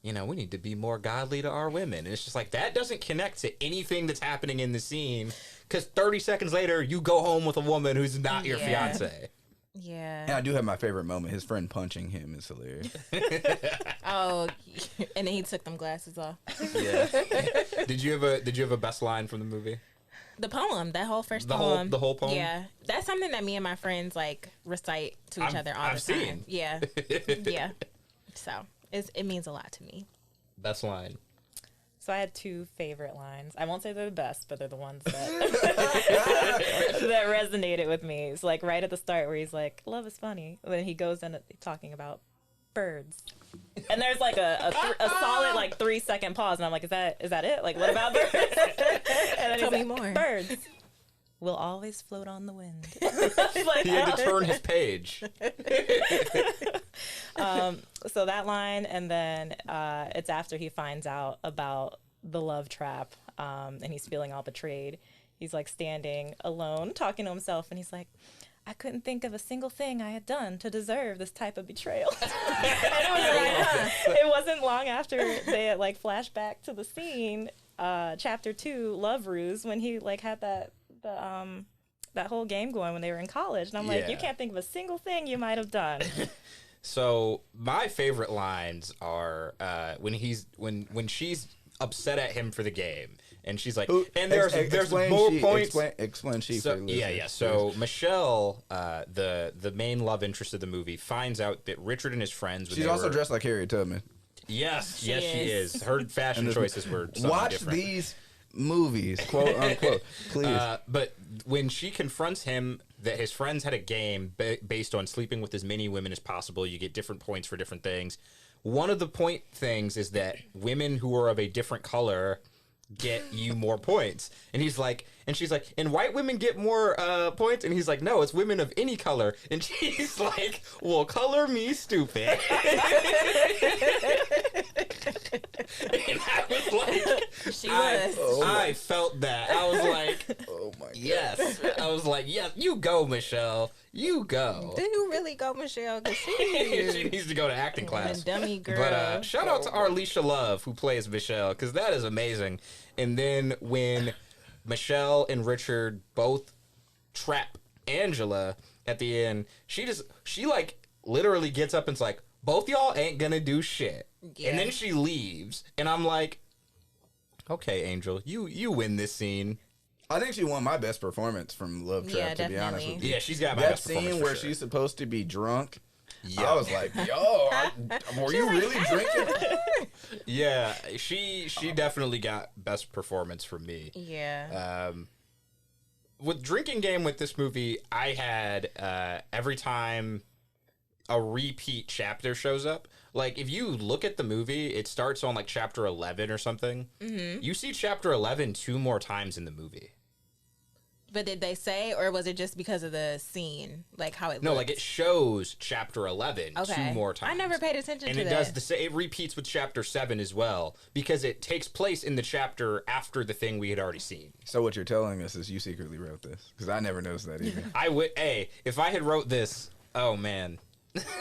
you know, we need to be more godly to our women. And it's just like that doesn't connect to anything that's happening in the scene because 30 seconds later you go home with a woman who's not your fiance. Yeah. And I do have my favorite moment. His friend punching him is hilarious. Oh, and then he took them glasses off. Yeah. Did you have a best line from the movie? The poem, that whole first poem. The whole poem? Yeah. That's something that me and my friends like recite to each other all the time. Yeah. Yeah. So it means a lot to me. Best line. So I had two favorite lines. I won't say they're the best, but they're the ones that that resonated with me. It's like right at the start where he's like, "Love is funny." And then he goes in talking about birds. And there's like a solid like 3-second pause, and I'm like, is that it? Like, what about birds? And then Tell me more. Birds. will always float on the wind. He had to turn his page. So that line, and then it's after he finds out about the love trap, and he's feeling all betrayed. He's like standing alone, talking to himself, and he's like, I couldn't think of a single thing I had done to deserve this type of betrayal. And it wasn't long after they had like flashed back to the scene, chapter 2, Love Ruse, when he like had that whole game going when they were in college. And I'm like, you can't think of a single thing you might have done. So my favorite lines are when she's upset at him for the game, and she's like, and there's more points. Explain she. So, yeah. So Michelle, the main love interest of the movie, finds out that Richard and his friends. She's also dressed like Harriet Tubman. Yes, she is. Her fashion choices were something watch different. These movies, quote unquote, please. But when she confronts him that his friends had a game based on sleeping with as many women as possible, you get different points for different things. One of the point things is that women who are of a different color get you more points. And she's like, and white women get more points? And he's like, no, it's women of any color. And she's like, well, color me stupid. And I was like, I felt that. I was like, oh my God. Yes. I was like, yes, you go, Michelle. You go. Do you really go, Michelle? Because she needs to go to acting class. Dummy girl. But shout out to Arlisha Love, who plays Michelle, because that is amazing. And then when Michelle and Richard both trap Angela at the end, she like literally gets up and's like, both y'all ain't gonna do shit. Yeah. And then she leaves, and I'm like, okay, Angel, you win this scene. I think she won my best performance from Love Trap, to be honest with you. Yeah, she's got my best performance. That scene where she's supposed to be drunk, I was like, yo, were you really drinking? Yeah, she definitely got best performance from me. Yeah. With drinking game with this movie, I had every time a repeat chapter shows up. Like, if you look at the movie, it starts on like chapter 11 or something. Mm-hmm. You see chapter 11 2 more times in the movie. But did they say, or was it just because of the scene, like how it? No, looks? like it shows chapter 11 2 more times. I never paid attention to that. And it does the same. It repeats with chapter 7 as well, because it takes place in the chapter after the thing we had already seen. So what you're telling us is you secretly wrote this, because I never noticed that either. I would. Hey, if I had wrote this, oh man.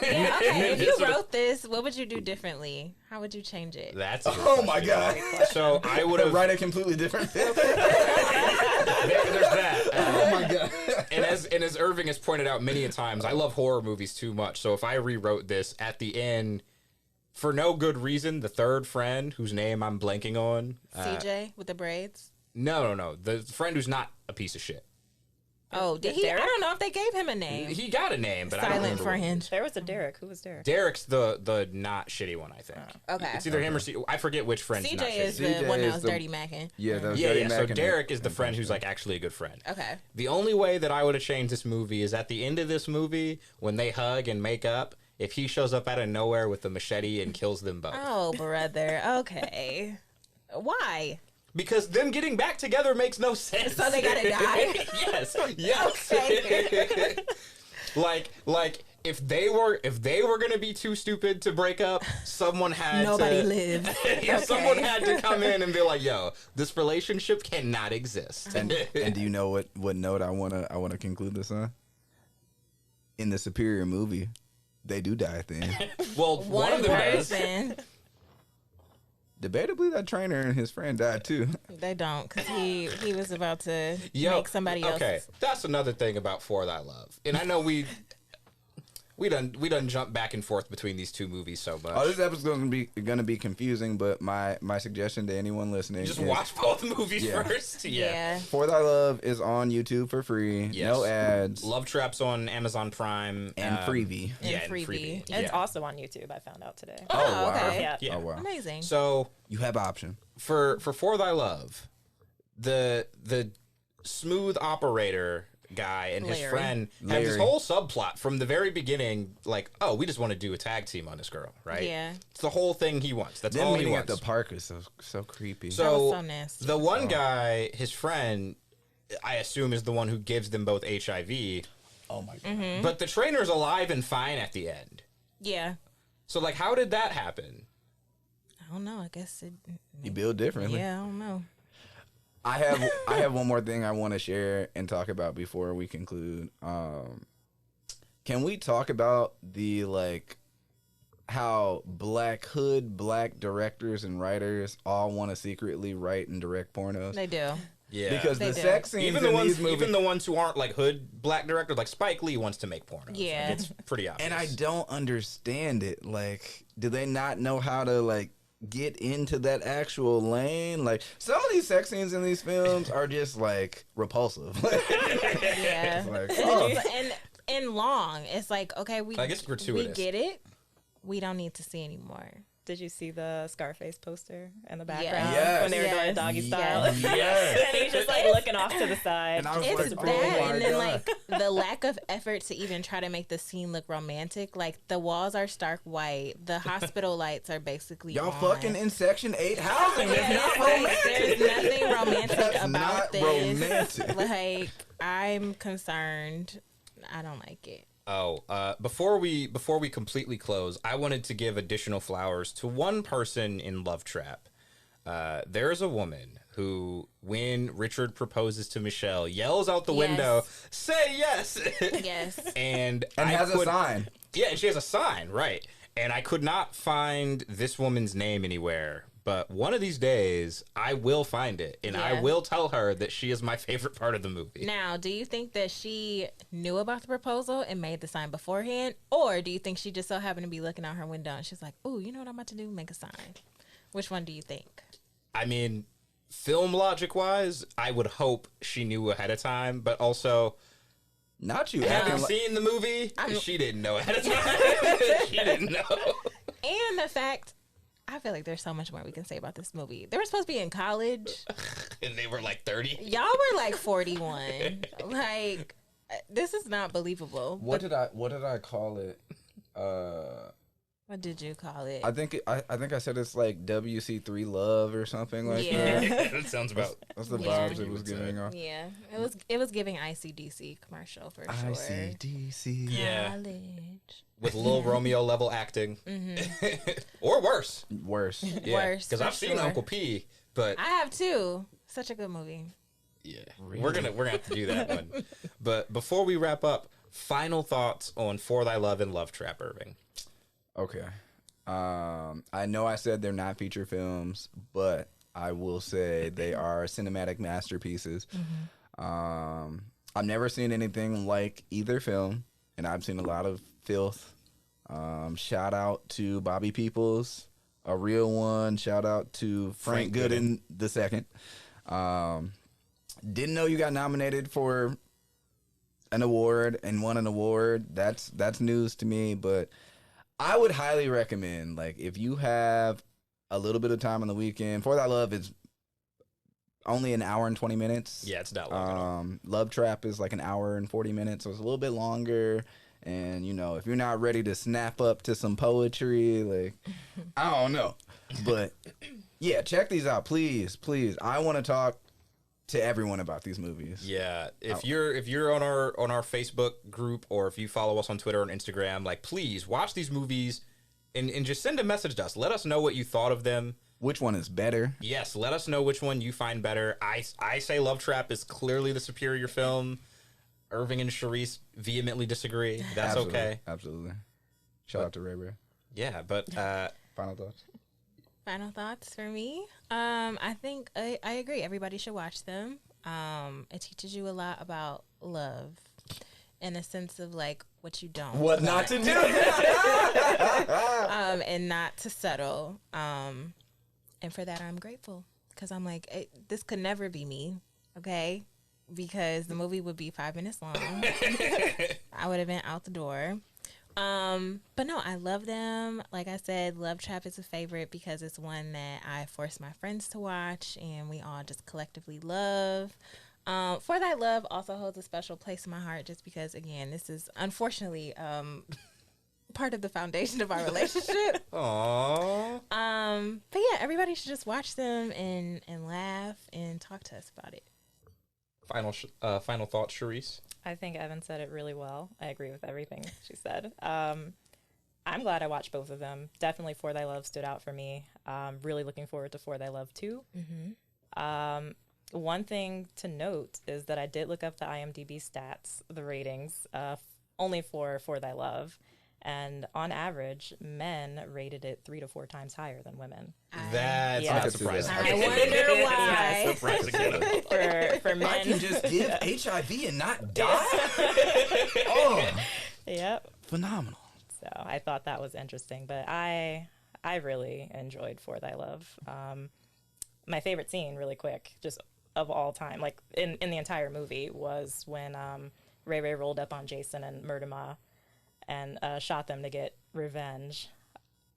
Yeah, okay. If you wrote this, what would you do differently? How would you change it? That's a good question. My God. So I would have write a completely different film. There's that. Oh my God. And as Irving has pointed out many a times, I love horror movies too much. So if I rewrote this at the end, for no good reason, the third friend whose name I'm blanking on, CJ with the braids. No, the friend who's not a piece of shit. Oh, did he? Derek? I don't know if they gave him a name. He got a name, but I don't Silent remember. friend. There was a Derek. Who was Derek? Derek's the not shitty one, I think. Okay. It's either him or I forget which friend's not CJ shitty. is the one that was dirty macking. Yeah, that was Yeah. dirty So Mac Derek is the friend who's like actually a good friend. Okay. The only way that I would have changed this movie is at the end of this movie when they hug and make up. If he shows up out of nowhere with a machete and kills them both. Oh, brother. Okay. Why? Because them getting back together makes no sense. So they gotta die? Yes. Okay. like if they were gonna be too stupid to break up, someone had Nobody to lived. Yeah, Okay. someone had to come in and be like, "Yo, this relationship cannot exist." And do you know what note I wanna conclude this on? In the Superior movie, they do die at the end. Well, one of them does. person. Debatably, that trainer and his friend died too. They don't, because he was about to make somebody else. Okay, that's another thing about For Thy Love, and I know we done jump back and forth between these two movies so much. Oh, this episode's gonna be confusing, but my suggestion to anyone listening Just is watch both movies first. Yeah. For Thy Love is on YouTube for free. Yes. No ads. Love Trap's on Amazon Prime And Freebie. Yeah, And and Freebie. And it's also on YouTube, I found out today. Oh, wow. okay. Yeah. Yeah. Oh wow. Amazing. So You have option. for Thy Love, the smooth operator guy and his Larry. friend have this Larry. whole subplot from the very beginning, like, oh, we just want to do a tag team on this girl, right? Yeah. It's the whole thing he wants. That's Them all he meeting wants. at the park is so creepy. That So was so nasty. the one guy, his friend, I assume, is the one who gives them both HIV. Oh my god! But the trainer's alive and fine at the end. Yeah. So, like, how did that happen? I don't know. I guess it. You build differently. Yeah, I don't know. I have one more thing I want to share and talk about before we conclude. Can we talk about the how black directors and writers all want to secretly write and direct pornos? They do. Yeah, because the sex scenes even the ones who aren't like hood black directors, like Spike Lee wants to make pornos. Yeah, like, it's pretty obvious. And I don't understand it. Like, do they not know how to get into that actual lane? Like, some of these sex scenes in these films are just repulsive. Yeah, and long. It's like, okay, I guess gratuitous. We get it. We don't need to see anymore. Did you see the Scarface poster in the background Yes. when they were doing doggy style? Yes. And he's just looking off to the side. And I was It's like, that, oh my and then God. the lack of effort to even try to make the scene look romantic. Like, the walls are stark white. The hospital lights are basically Y'all on. fucking in Section 8 housing. It's not romantic. There's nothing romantic That's about not this. romantic. Like, I'm concerned. I don't like it. Oh, before we completely close, I wanted to give additional flowers to one person in Love Trap. There's a woman who, when Richard proposes to Michelle, yells out the window, "Say yes!" Yes. and has a sign. Yeah, and she has a sign, right? And I could not find this woman's name anywhere. But one of these days, I will find it, and I will tell her that she is my favorite part of the movie. Now, do you think that she knew about the proposal and made the sign beforehand? Or do you think she just so happened to be looking out her window and she's like, "Ooh, you know what I'm about to do? Make a sign." Which one do you think? I mean, film logic-wise, I would hope she knew ahead of time, but also... Not you. Having seen the movie, she didn't know ahead of time. She didn't know. And the fact... I feel like there's so much more we can say about this movie. They were supposed to be in college. And they were like 30. Y'all were like 41. Like, this is not believable. What did I call it? What did you call it? I think I said it's like WC3 Love or something like Yeah. that. That sounds about... That's the Yeah. vibes it was giving off. Yeah, it was giving ICDC commercial for sure. ICDC. Yeah. College. With Lil Romeo level acting. Or worse. Worse. Yeah. Worse, Because for I've seen sure. Uncle P, but... I have too. Such a good movie. Yeah. We're gonna have to do that one. But before we wrap up, final thoughts on For Thy Love and Love Trap, Irving. Okay. I know I said they're not feature films, but I will say they are cinematic masterpieces. I've never seen anything like either film, and I've seen a lot of filth. Shout out to Bobby Peoples, a real one. Shout out to Frank Gooden II. Didn't know you got nominated for an award and won an award. That's news to me, but I would highly recommend, if you have a little bit of time on the weekend, For Thy Love is only an hour and 20 minutes. Yeah, it's not long at all. Love Trap is like an hour and 40 minutes, so it's a little bit longer. And, if you're not ready to snap up to some poetry, I don't know. But, yeah, check these out, please. I want to talk to everyone about these movies. Yeah, if you're on our Facebook group, or if you follow us on Twitter and Instagram, please watch these movies and just send a message to us. Let us know what you thought of them. Which one is better? Yes, let us know which one you find better. I say Love Trap is clearly the superior film. Irving and Cherice vehemently disagree. That's Absolutely. okay. Absolutely. Shout out to Ray Ray. Yeah, but Final thoughts? Final thoughts for me. I think I agree. Everybody should watch them. It teaches you a lot about love, in a sense of what you don't, What not to do. and not to settle. And for that, I'm grateful, because I'm this could never be me. Okay. Because the movie would be 5 minutes long. I would have been out the door. But no, I love them. Like I said, Love Trap is a favorite because it's one that I forced my friends to watch, and we all just collectively love. For Thy Love also holds a special place in my heart, just because, again, this is unfortunately part of the foundation of our relationship. aww. But yeah, everybody should just watch them and laugh and talk to us about it. Final thoughts, Cherice? I think Evan said it really well. I agree with everything she said. I'm glad I watched both of them. Definitely For Thy Love stood out for me. Really looking forward to For Thy Love 2. One thing to note is that I did look up the IMDb stats, the ratings, only for Thy Love. And on average, men rated it 3 to 4 times higher than women. That's not surprising. I wonder why. Not surprising. for men. I can just give HIV and not die. Oh, Yep. phenomenal. So I thought that was interesting, but I really enjoyed For Thy Love. My favorite scene, really quick, just of all time, like in the entire movie, was when Ray Ray rolled up on Jason and Murderma and shot them to get revenge.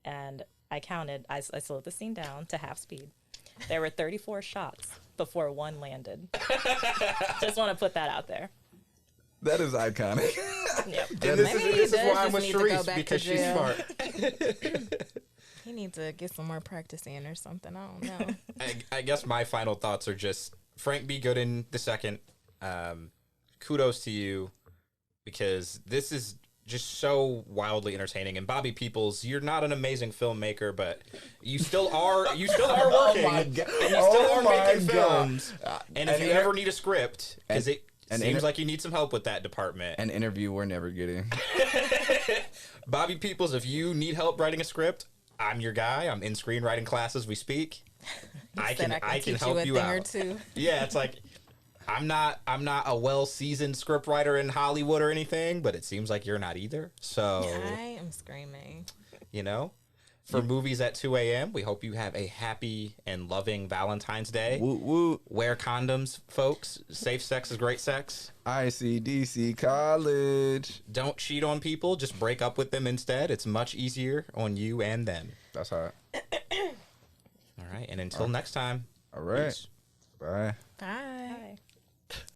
And I slowed the scene down to half speed. There were 34 shots before one landed. Just want to put that out there. That is iconic. Yep. And Maybe this is he why does I'm just with need to go Cherice, back to because she's jail. smart. He needs to get some more practice in or something. I don't know. I guess my final thoughts are just Frank B. Gooden II. Kudos to you, because this is just so wildly entertaining. And Bobby Peoples, you're not an amazing filmmaker, but you still are. You still are working. my God. And you still Oh are my making God. films. And if you ever need a script, because it seems like you need some help with that department. An interview we're never getting. Bobby Peoples, if you need help writing a script, I'm your guy. I'm in screenwriting class as we speak. I can teach help you a thing out. or two. Yeah, it's like I'm not a well-seasoned scriptwriter in Hollywood or anything, but it seems like you're not either. So, I am screaming. For movies at 2 a.m., we hope you have a happy and loving Valentine's Day. Woot woot. Wear condoms, folks. Safe sex is great sex. ICDC College. Don't cheat on people. Just break up with them instead. It's much easier on you and them. That's hot. All right. And until next time. All right. Peace. Bye.